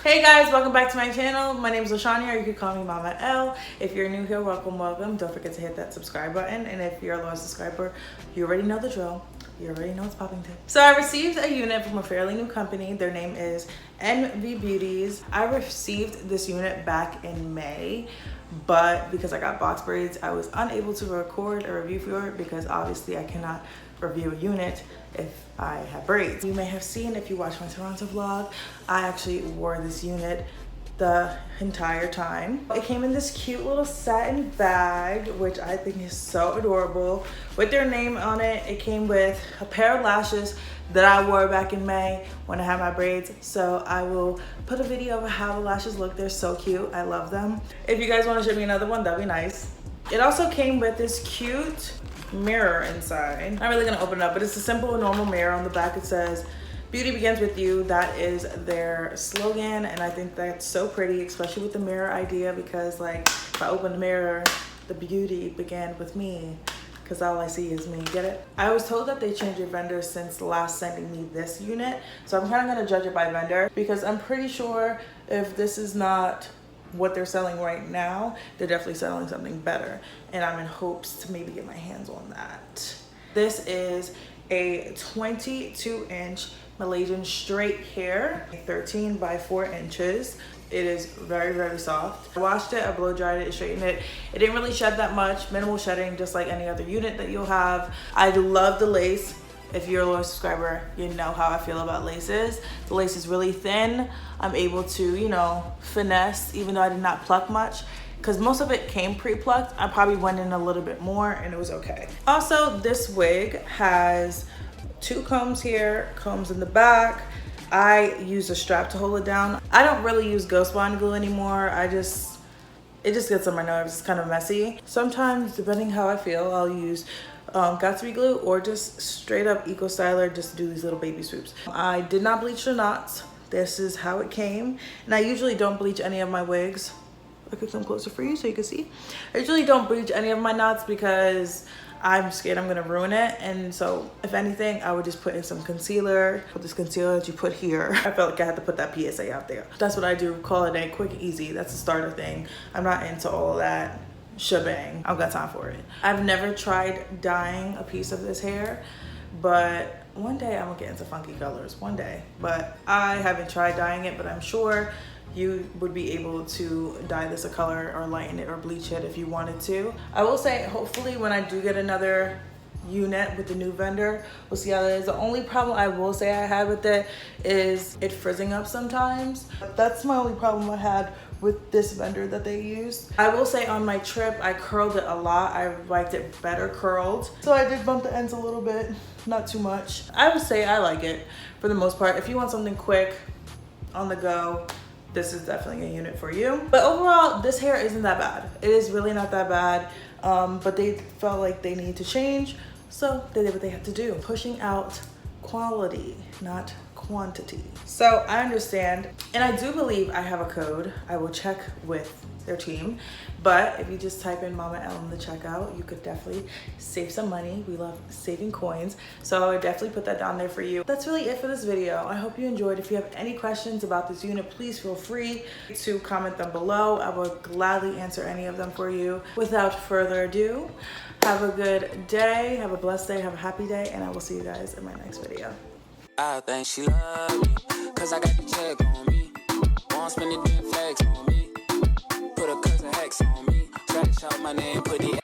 Hey guys, welcome back to my channel. My name is Lashania, or you can call me Mama L. If you're new here, welcome. Don't forget to hit that subscribe button. And if you're a loyal subscriber, you already know the drill. You already know it's popping too. So I received a unit from a fairly new company. Their name is NV Beauties. I received this unit back in May, but because I got box braids, I was unable to record a review for it because obviously I cannot review a unit if I have braids. You may have seen, if you watch my Toronto vlog, I actually wore this unit the entire time. It came in this cute little satin bag, which I think is so adorable, with their name on it. It came with a pair of lashes that I wore back in May when I had my braids. So I will put a video of how the lashes look. They're so cute. I love them. If you guys want to show me another one, that'd be nice. It also came with this cute mirror inside. I'm not really gonna open it up, but it's a simple normal mirror. On the back it says beauty begins with you. That is their slogan, and I think that's so pretty, especially with the mirror idea, because like if I open the mirror, the beauty began with me, because all I see is me. Get it? I was told that they changed their vendor since last sending me this unit, so I'm kind of gonna judge it by vendor, because I'm pretty sure if this is not what they're selling right now, they're definitely selling something better, and I'm in hopes to maybe get my hands on that. This is a 22-inch Malaysian straight hair, 13 by 4 inches. It is very, very soft. I washed it, I blow dried it, straightened it. It didn't really shed that much, minimal shedding, just like any other unit that you'll have. I love the lace. If you're a loyal subscriber, you know how I feel about laces. The lace is really thin. I'm able to, you know, finesse, even though I did not pluck much, because most of it came pre-plucked. I probably went in a little bit more and it was okay. Also, this wig has 2 combs here, combs in the back. I use a strap to hold it down. I don't really use ghost bond glue anymore. It just gets on my nerves. It's kind of messy. Sometimes, depending how I feel, I'll use Gatsby glue or just straight up Eco Styler just to do these little baby swoops. I did not bleach the knots. This is how it came. And I usually don't bleach any of my wigs. I could come closer for you so you can see. I usually don't bleach any of my knots because I'm scared I'm gonna ruin it. And so if anything, I would just put in some concealer. Put this concealer that you put here. I felt like I had to put that PSA out there. That's what I do, call it a quick and easy. That's a starter thing. I'm not into all of that shebang. I've got time for it. I've never tried dyeing a piece of this hair, but one day I'm gonna get into funky colors, one day. But I haven't tried dyeing it, but I'm sure you would be able to dye this a color or lighten it or bleach it if you wanted to. I will say, hopefully when I do get another unit with the new vendor, we'll see how that is. The only problem I will say I had with it is it frizzing up sometimes. That's my only problem I had with this vendor that they used. I will say on my trip, I curled it a lot. I liked it better curled. So I did bump the ends a little bit, not too much. I would say I like it for the most part. If you want something quick, on the go, this is definitely a unit for you. But overall, this hair isn't that bad. It is really not that bad, but they felt like they need to change, so they did what they had to do. Pushing out quality, not quantity. So I understand, and I do believe I have a code. I will check with their team, but if you just type in Mama L in the checkout, you could definitely save some money. We love saving coins, so I would definitely put that down there for you. That's really it for this video. I hope you enjoyed. If you have any questions about this unit, please feel free to comment them below. I will gladly answer any of them for you. Without further ado, have a good day, have a blessed day, have a happy day, and I will see you guys in my next video. I think she love me, cause I got the check on me. Won't spend the damn flex on me. Put a cousin hex on me. Try to shout my name, put the